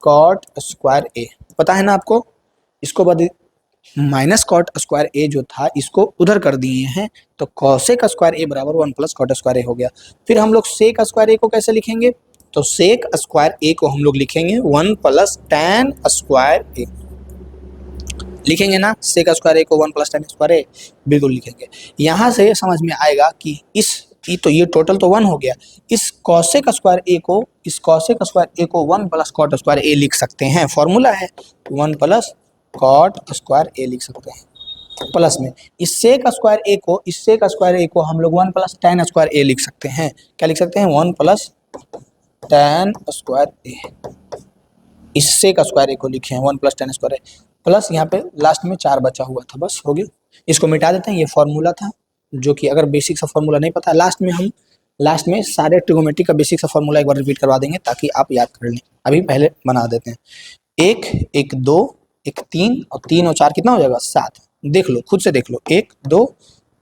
कॉट स्क्वायर ए, पता है ना आपको। इसको बदल माइनस कॉट स्क्वायर ए जो था इसको उधर कर दिए हैं, तो कॉसेक स्क्वायर ए बराबर 1 प्लस कॉट स्क्वायर ए हो गया। फिर हम लोग सेक स्क्वायर ए को कैसे लिखेंगे, तो सेक स्क्वायर ए को हम लोग लिखेंगे 1 प्लस tan स्क्वायर ए, लिखेंगे ना, सेक स्क्वायर ए को 1 प्लस tan स्क्वायर ए, बिल्कुल लिखेंगे। यहाँ से समझ में आएगा कि तो ये टोटल तो 1 हो गया, इस कॉसेक स्क्वायर ए को, इस कॉसेक स्क्वायर ए को 1 प्लस कॉट स्क्वायर ए लिख सकते हैं, फॉर्मूला है 1 प्लस कॉट स्क्वायर ए लिख सकते हैं। प्लस में इस सेक स्क्वायर ए को, इस सेक स्क्वायर ए को हम लोग 1 प्लस tan स्क्वायर ए लिख सकते हैं। क्या लिख सकते हैं, 1 प्लस tan स्क्वायर ए, इस सेक स्क्वायर ए को लिखे हैं 1 plus tan square A, plus यहाँ पे लास्ट में 4 बचा हुआ था, बस हो गया। इसको मिटा देते हैं, ये फॉर्मूला था, जो कि अगर बेसिक सा फॉर्मूला नहीं पता, लास्ट में सारे ट्रिगोनोमेट्री का बेसिक सा फॉर्मूला एक बार रिपीट करवा देंगे ताकि आप याद कर लें। अभी पहले बना देते हैं। 1 1 2 1 3 और 3 और 4 कितना हो जाएगा 7। देख लो, खुद से देख लो, 1 2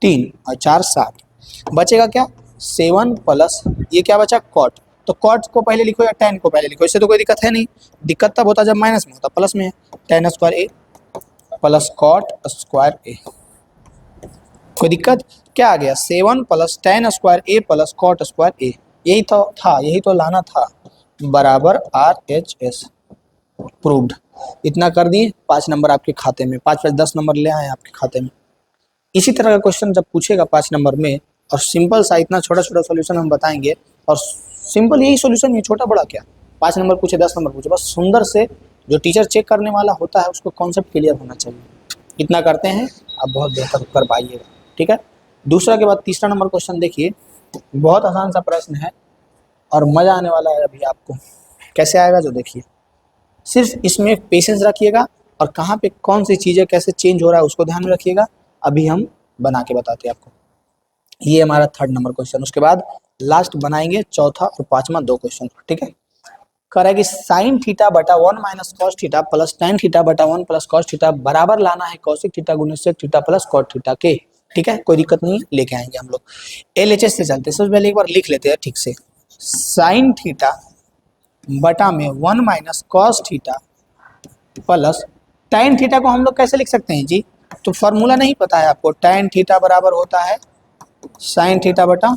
3 और 4 7। बचेगा क्या 7 प्लस ये क्या बचा कॉट। तो कॉट को पहले लिखो या tan को पहले लिखो, इससे तो कोई दिक्कत है नहीं। दिक्कत तब होता जब माइनस में होता, प्लस में है। tan square A plus cot square ए। कोई दिक्कत क्या आ गया 7 plus tan square A plus cot square ए। यही तो था, यही तो लाना था, बराबर RHS। प्रूव्ड। इतना कर दिए, 5 नंबर आपके खाते में, 5 5 10 नंबर ले आए आपके खाते में। इसी तरह का क्वेश्चन जब पूछेगा 5 नंबर में, और सिंपल सा इतना छोटा छोटा सॉल्यूशन हम बताएंगे, और सिंपल यही सॉल्यूशन है, छोटा बड़ा क्या, 5 नंबर पूछे 10 नंबर पूछे, बस सुंदर से जो टीचर चेक करने वाला होता है उसको कॉन्सेप्ट क्लियर होना चाहिए। इतना करते हैं, आप बहुत बेहतर कर पाइएगा। ठीक है, दूसरा के बाद तीसरा नंबर क्वेश्चन देखिए, बहुत आसान सा प्रश्न है और मज़ा आने वाला है अभी आपको। कैसे आएगा जो देखिए, सिर्फ इसमें पेशेंस रखिएगा और कहाँ पे कौन सी चीज़ें कैसे चेंज हो रहा है उसको ध्यान में रखिएगा। अभी हम बना के बताते हैं आपको। ये हमारा 3rd नंबर क्वेश्चन, उसके बाद लास्ट बनाएंगे 4था और 5वां 2 क्वेश्चन। ठीक है, कह कि साइन थीटा बटा 1 minus cos theta plus tan theta बटा 1 प्लस कॉस थीटा बराबर लाना है कौशिक थीटा गुने sec theta plus cot theta के। ठीक है, कोई दिक्कत नहीं है, लेके आएंगे हम लोग। LHS से चलते हैं। सबसे पहले एक बार लिख लेते हैं ठीक से, साइन थीटा बटा में 1 minus cos theta plus tan theta को हम लोग कैसे लिख सकते हैं जी, तो फॉर्मूला नहीं पता है आपको। tan थीटा बराबर होता है साइन थीटा बटा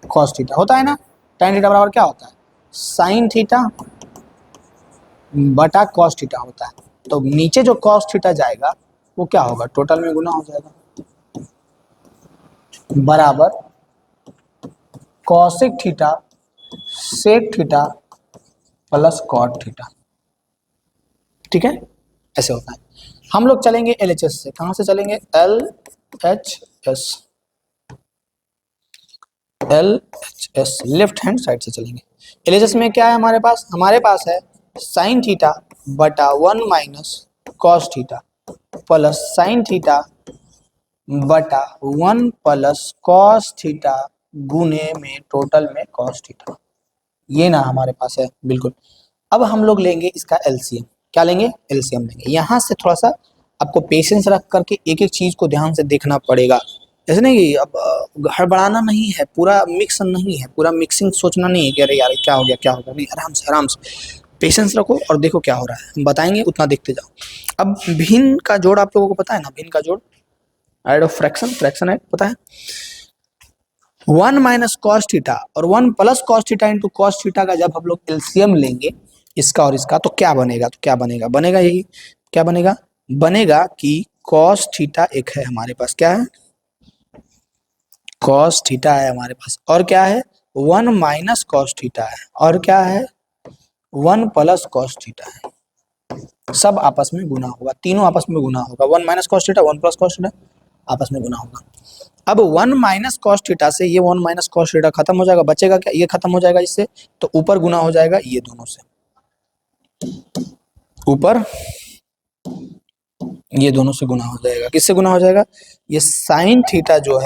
कॉस थीटा, होता है ना। tan थीटा बराबर क्या होता है, साइन थीटा बटा कॉस थीटा होता है। तो नीचे जो कॉस थीटा जाएगा वो क्या होगा, टोटल में गुना हो जाएगा, बराबर cosec theta sec theta plus cot theta. ठीक है, ऐसे होता है। हम लोग चलेंगे LHS से। कहां से चलेंगे, LHS लेफ्ट हैंड साइड से चलेंगे। LHS में क्या है हमारे पास है साइन थीटा बटा 1 minus cos theta plus sine theta बटा 1 प्लस कॉस थीटा गुने में टोटल में कॉस थीटा। ये ना हमारे पास है, बिल्कुल। अब हम लोग लेंगे इसका LCM। क्या लेंगे, LCM लेंगे। यहाँ से थोड़ा सा आपको पेशेंस रख करके एक एक चीज को ध्यान से देखना पड़ेगा। ऐसे नहीं कि अब हड़बड़ाना नहीं है, पूरा मिक्स नहीं है, पूरा मिक्सिंग सोचना नहीं है कि अरे यार क्या हो गया नहीं, आराम से पेशेंस रखो और देखो क्या हो रहा है, हम बताएंगे उतना देखते जाओ। अब भिन्न का जोड़ आप लोगों को पता है ना, भिन्न का जोड़ एड ऑफ फ्रैक्शन है, पता है। 1 माइनस कॉस थीटा और 1 plus cos theta into cos theta का जब हम लोग LCM लेंगे इसका और इसका, तो क्या बनेगा, बनेगा यही, क्या बनेगा कि कॉस थीटा एक है हमारे पास, क्या है, कॉस थीटा है हमारे पास, और क्या है 1 माइनस कॉस थीटा है, और क्या है 1 प्लस कॉस थीटा है। सब आपस में गुना होगा, तीनों आपस में गुना होगा, 1 minus cos theta 1 plus cos theta आपस में गुना होगा। अब 1 माइनस कॉस थीटा से ये 1 माइनस कॉस थीटा खत्म हो जाएगा, बचेगा क्या, ये खत्म हो जाएगा इससे, तो ऊपर गुना हो जाएगा ये दोनों से, ऊपर ये दोनों से गुना हो जाएगा। किससे गुना हो जाएगा, ये साइन थीटा जो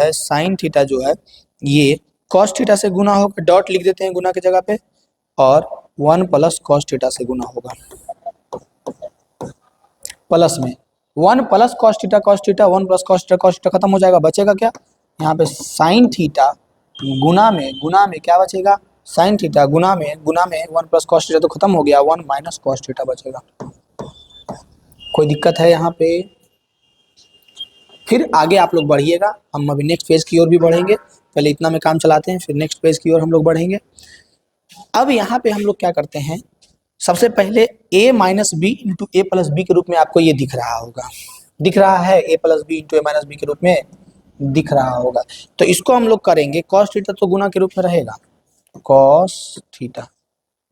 है ये कॉस थीटा से गुना होगा, डॉट लिख देते हैं गुना की जगह पे, और 1 प्लस कॉस थीटा से गुना होगा, प्लस में 1 plus cos theta 1 plus cos theta खत्म हो जाएगा, बचेगा क्या, यहाँ पे साइन थीटा गुना में क्या बचेगा, साइन थीटा गुना में 1 प्लस कॉस थीटा तो खत्म हो गया, 1 माइनस कॉस थीटा बचेगा। कोई दिक्कत है यहाँ पे, फिर आगे आप लोग बढ़िएगा, हम अभी नेक्स्ट पेज की ओर भी बढ़ेंगे, पहले इतना में काम चलाते हैं फिर नेक्स्ट पेज की ओर हम लोग बढ़ेंगे। अब यहाँ पे हम लोग क्या करते हैं, सबसे पहले a minus B into A plus B के रूप में आपको ये दिख रहा है, a plus B into A minus B के रूप में दिख रहा होगा। तो इसको हम लोग करेंगे, कॉस थीटा तो गुना के रूप में रहेगा, कॉस थीटा,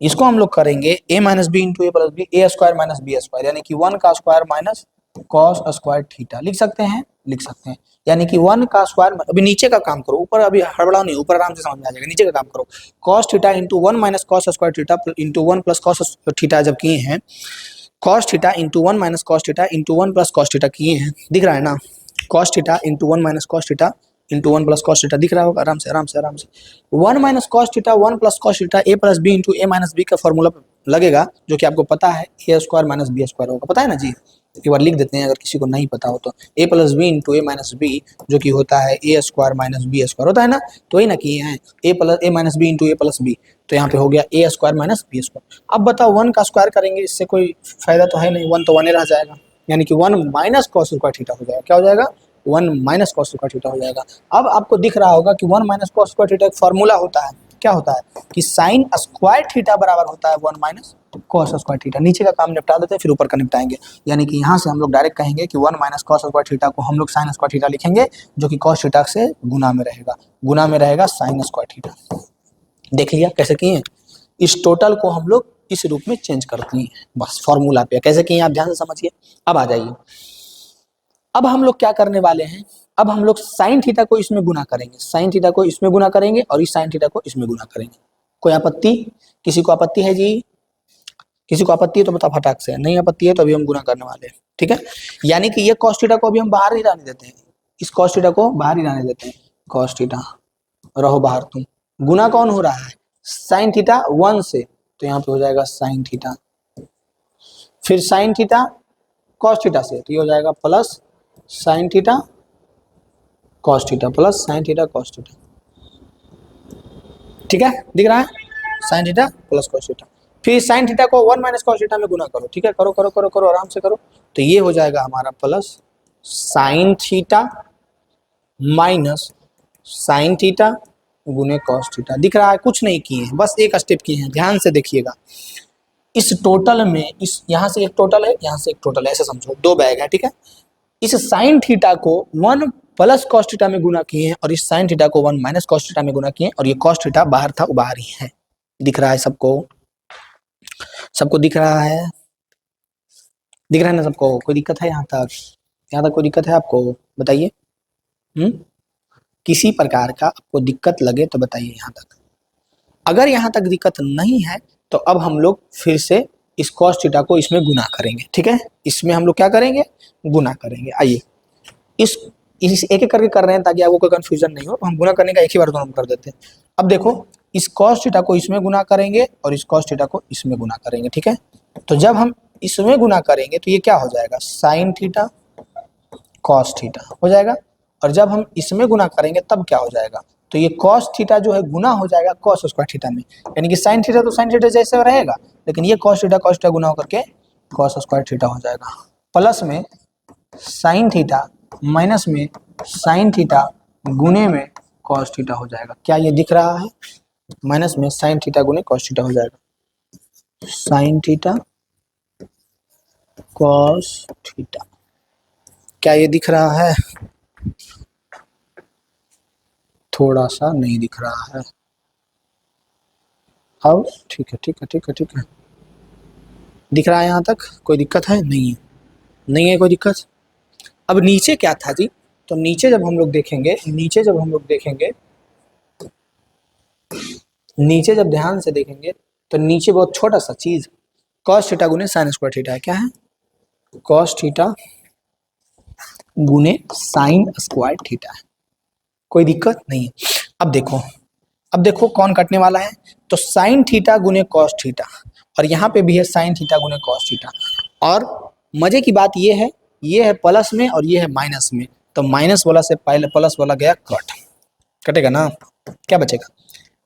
इसको हम लोग करेंगे a minus B into A plus B, A square minus B square, यानी कि 1 का square minus cos square theta लिख सकते हैं, यानी कि 1 का स्क्वायर। अभी नीचे का काम करो, ऊपर अभी हड़बड़ाओ नहीं, ऊपर आराम से समझ में आ जाएगा, नीचे का काम करो। Cos theta into 1 minus cos square theta into 1 plus cos theta जब किए हैं, cos theta into 1 minus cos theta into 1 plus cos theta किए हैं, दिख रहा है ना, cos theta into 1 minus cos theta into 1 plus cos theta दिख रहा होगा आराम से आराम से आराम से। 1 minus cos theta 1 plus cos theta A plus B into A minus B का फॉर्मूला लगेगा, जो कि आपको पता है A square minus B square होगा, पता है ना जी। एक बार लिख देते हैं अगर किसी को नहीं पता हो तो, ए plus B into A minus B जो कि होता है A square minus B square होता है ना, तो वही ना किए हैं ए minus B into A plus B, तो यहाँ पे हो गया ए स्क्वायर माइनस बी स्क्वायर। अब बताओ 1 का स्क्वायर करेंगे, इससे कोई फायदा तो है नहीं, 1 तो 1 ही रह जाएगा, यानी कि 1 माइनस कॉस स्क्वायर थीटा हो जाएगा। क्या हो जाएगा? 1 माइनस कॉस स्क्वायर थीटा हो जाएगा। अब आपको दिख रहा होगा कि 1 माइनस कॉस स्क्वायर थीटा एक फॉर्मूला होता है, क्या होता है कि साइन स्क्वायर थीटा बराबर होता है 1 माइनस कॉस स्क्वायर थीटा। नीचे का काम निपटा देते हैं फिर ऊपर का निपटाएंगे, यानी कि यहाँ से हम लोग डायरेक्ट कहेंगे कि 1 माइनस कॉस स्क्वायर थीटा को हम लोग साइन स्क्वायर थीटा लिखेंगे, जो कि कॉस थीटा से गुना में रहेगा साइन स्क्वायर थीटा। देख लिया कैसे किए? इस टोटल को हम लोग इस रूप में चेंज करते हैं, बस फॉर्मूला पे कैसे किए आप ध्यान से समझिए। अब आ जाइए, अब हम लोग क्या करने वाले हैं, अब हम लोग साइन थीटा को इसमें गुना करेंगे, साइन थीटा को इसमें गुना करेंगे और इस साइन थीटा को इसमें गुना करेंगे। कोई आपत्ति? किसी को आपत्ति है जी? किसी को आपत्ति है तो बता फटाक से, नहीं आपत्ति है तो अभी हम गुना करने वाले हैं, ठीक है। यानी कि ये कॉस थीटा को अभी हम बाहर ही रहने देते हैं, इस कॉस थीटा को बाहर ही रहने देते हैं, कॉस थीटा रहो बाहर तुम। गुना कौन हो रहा है? साइन थीटा 1 से, तो यहाँ पे हो जाएगा साइन थीटा, फिर साइन थीटा कॉस थीटा से, तो ये हो जाएगा plus sine theta cos theta plus sine theta cos theta, ठीक है दिख रहा है, sine theta plus cos theta. फिर साइन थीटा को 1 माइनस कॉस थीटा में गुना करो, ठीक है, करो करो करो करो आराम से करो, तो ये हो जाएगा हमारा plus sine theta minus sine theta गुने कॉस थीटा। दिख रहा है? कुछ नहीं किए हैं, बस एक स्टेप किए हैं, ध्यान से देखिएगा। इस टोटल में इस यहाँ से एक टोटल है, यहाँ से एक टोटल है, ऐसे समझो दो बैग है, ठीक है। इस साइन थीटा को 1 प्लस कॉस थीटा में गुना किए हैं और इस साइन थीटा को 1 माइनस कॉस थीटा में गुना किए हैं, और ये कॉस थीटा बाहर था वो बाहर ही है। दिख रहा है सबको? सबको दिख रहा है? दिख रहा है ना सबको? कोई दिक्कत है यहाँ तक? यहाँ तक कोई दिक्कत है आपको? बताइए। किसी प्रकार का आपको दिक्कत लगे तो बताइए यहाँ तक। अगर यहाँ तक दिक्कत नहीं है तो अब हम लोग फिर से इस कॉस थीटा को इसमें गुना करेंगे, ठीक है। इसमें हम लोग क्या करेंगे? गुना करेंगे। आइए इस एक एक करके कर रहे हैं ताकि आपको कोई कंफ्यूजन नहीं हो, हम गुना करने का एक ही बार दोनों कर देते हैं। अब देखो, इस कॉस थीटा को इसमें गुना करेंगे और इस कॉस थीटा को इसमें गुना करेंगे, ठीक है। तो जब हम इसमें गुना करेंगे तो ये क्या हो जाएगा? साइन थीटा कॉस थीटा हो जाएगा, और जब हम इसमें गुना करेंगे तब क्या हो जाएगा? तो ये कॉस थीटा जो है गुना हो जाएगा कॉस स्क्वायर थीटा में, यानी कि साइन थीटा तो साइन थीटा जैसे रहेगा, लेकिन ये कॉस थीटा गुना होकर के कॉस स्क्वायर थीटा हो जाएगा। प्लस में साइन थीटा माइनस में साइन थीटा गुने में कॉस थीटा हो जाएगा। क्या ये दिख रहा है? माइनस में साइन थीटा गुने कॉस थीटा हो जाएगा, साइन थीटा कॉस थीटा। क्या ये दिख रहा है? थोड़ा सा नहीं दिख रहा है। अब ठीक है ठीक है ठीक है ठीक है, दिख रहा है यहाँ तक? कोई दिक्कत है? नहीं है, नहीं है कोई दिक्कत। अब नीचे क्या था जी? तो नीचे जब हम लोग देखेंगे, नीचे जब ध्यान से देखेंगे तो नीचे बहुत छोटा सा चीज कॉस थीटा गुने साइन स्क्वायर थीटा है। क्या है? कॉस थीटा गुने साइन स्क्वायर थीटा है, कोई दिक्कत नहीं है। अब देखो कौन कटने वाला है, तो साइन थीटा गुने कॉस थीटा, और यहाँ पे भी है साइन थीटा गुने कॉस थीटा। और मजे की बात ये है प्लस में और ये है माइनस में, तो माइनस वाला से पहले प्लस वाला गया कटेगा ना, क्या बचेगा?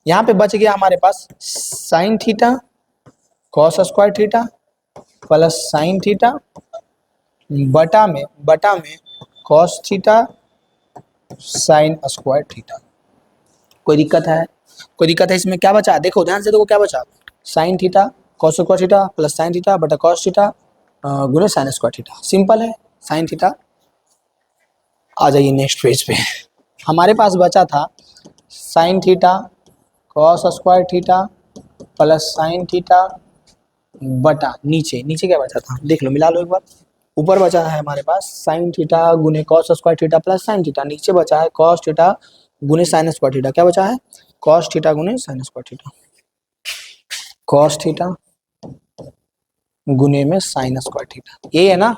यहाँ पे बच गया हमारे पास sine theta cos square theta plus sine theta बटा में cos theta sine square theta. कोई दिक्कत है? कोई दिक्कत है इसमें? क्या बचा? देखो ध्यान से देखो क्या बचा, sign theta cos square theta plus sine theta बटा कॉस थीटा गुने साइन स्क्वायर थीटा। सिंपल है, साइन थीटा। आ जाइए नेक्स्ट पेज पे, हमारे पास बचा था sign theta cos square theta plus sine theta बटा नीचे क्या बचा था देख लो, मिला लो एक बार। ऊपर बचा है हमारे पास साइन थीटा गुने cos square theta plus sine theta, नीचे बचा है कॉस थीटा गुने साइन स्क्वायर थीटा। क्या बचा है? कॉस थीटा गुने sign square theta, cos theta गुने में साइन स्क्वायर थीटा, ये है ना।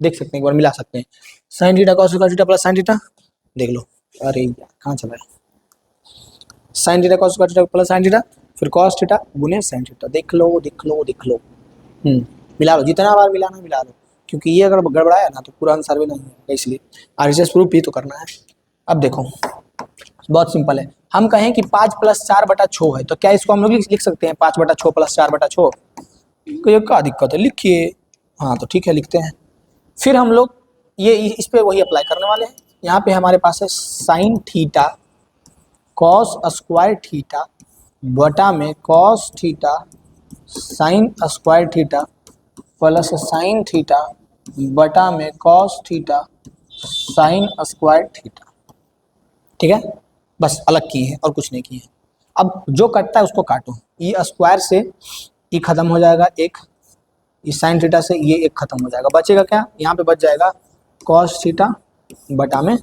देख सकते हैं, एक बार मिला सकते हैं। Sign theta cos square theta plus sine theta, देख लो। अरे यार कहाँ चला है, sign theta cos square theta plus sine theta, फिर कॉस थीटा गुने साइन थीटा, देख लो देख लो देख लो। मिला लो, जितना बार मिलाना मिला लो, क्योंकि ये अगर गड़बड़ाया ना तो पूरा आंसर भी नहीं है, इसलिए आरएचएस प्रूफ भी तो करना है। अब देखो बहुत सिंपल है, हम कहें कि 5 + 4/6 है, तो क्या इसको हम लोग लिख सकते हैं 5/6 + 4/6? ये क्या दिक्कत है, लिखिए। हाँ तो ठीक है, लिखते हैं। फिर हम लोग ये इस पे वही अप्लाई करने वाले हैं। यहाँ पे हमारे पास है sign theta cos square theta बटा में cos theta sine square theta plus sine theta बटा में cos theta sine square theta. ठीक है, बस अलग किए हैं और कुछ नहीं किए हैं। अब जो कटता है उसको काटो, ये स्क्वायर से ये खत्म हो जाएगा एक, इस साइन थीटा से ये एक खत्म हो जाएगा, बचेगा क्या, यहाँ पे बच जाएगा कॉस थीटा बटा में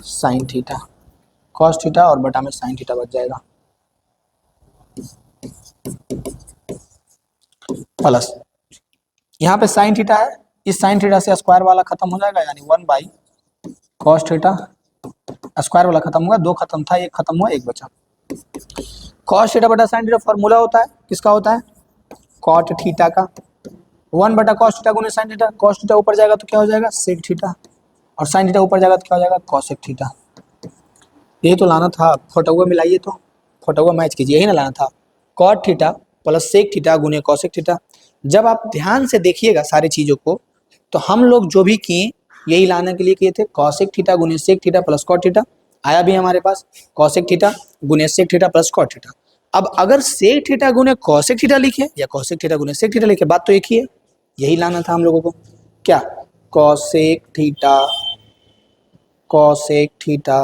साइन थीटा, कॉस थीटा और बटा में साइन थीटा बच जाएगा, प्लस यहाँ पे साइन थीटा है, इस साइन थीटा से स्क्वायर वाला खत्म हो जाएगा, यानी 1/cos थीटा, स्क्वायर वाला खत्म हुआ, 2 खत्म था, 1 खत्म हुआ, 1 बचा। cos थीटा बटा साइन थीटा फॉर्मूला होता है, किसका होता है, cot थीटा का, 1/cos थीटा गुने साइन थीटा, cos थीटा ऊपर जाएगा तो क्या हो जाएगा sec थीटा, और साइन थीटा ऊपर जाएगा तो क्या हो जाएगा cosec थीटा। यही तो लाना था, फोटोआ मिलाइए, तो फोटोआ मैच कीजिए, यही ना लाना था, cot theta plus sec theta गुने cosec थीटा। जब आप ध्यान से देखिएगा सारी चीजों को, तो हम लोग जो भी किए यही लाने के लिए किए थे, cosec थीटा गुने sec theta plus cot theta, आया भी हमारे पास cosec थीटा गुने sec theta plus cot theta. अब अगर sec थीटा गुने cosec थीटा लिखे या cosec थीटा गुने sec थीटा लिखे, बात तो एक ही है, यही लाना था हम लोगों को, क्या cosec थीटा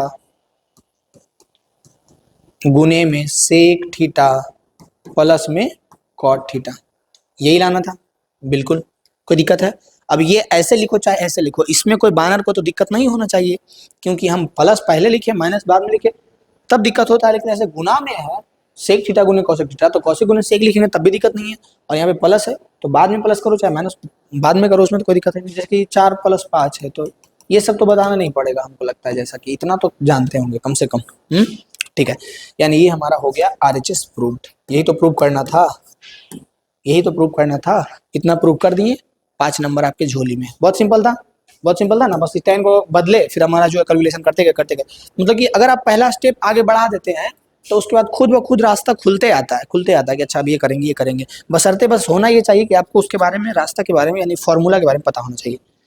गुने में sec थीटा प्लस में cot थीटा, यही लाना था, बिल्कुल। कोई दिक्कत है? अब ये ऐसे लिखो चाहे ऐसे लिखो, इसमें कोई बानर को तो दिक्कत नहीं होना चाहिए, क्योंकि हम प्लस पहले लिखे माइनस बाद में लिखे तब दिक्कत होता है, लेकिन ऐसे गुना में है सेक थीटा गुने कॉसेक थीटा, तो कॉसेक गुने सेक लिखेंगे तब भी दिक्कत नहीं है, और यहाँ पे प्लस है तो बाद में प्लस करो चाहे माइनस बाद में करो, उसमें तो कोई दिक्कत नहीं। जैसे कि 4 + 5 है, तो ये सब तो बताना नहीं पड़ेगा हमको लगता है, जैसा कि इतना तो जानते होंगे कम से कम। ठीक है, यानी ये हमारा हो गया RHS प्रूव्ड, यही तो प्रूव करना था, यही तो प्रूव करना था, इतना प्रूव कर दिए, 5 नंबर आपके झोली में। बहुत सिंपल था, बहुत सिंपल था ना, बस टेन को बदले फिर हमारा जो है कैलकुलेशन करते गए, मतलब कि अगर आप पहला स्टेप आगे बढ़ा देते हैं तो उसके बाद खुद ब खुद रास्ता खुलते आता है कि अच्छा अब ये करेंगे, बशर्ते बस होना ये चाहिए कि आपको उसके बारे में, रास्ता के बारे में, यानी फॉर्मूला के बारे में पता होना चाहिए।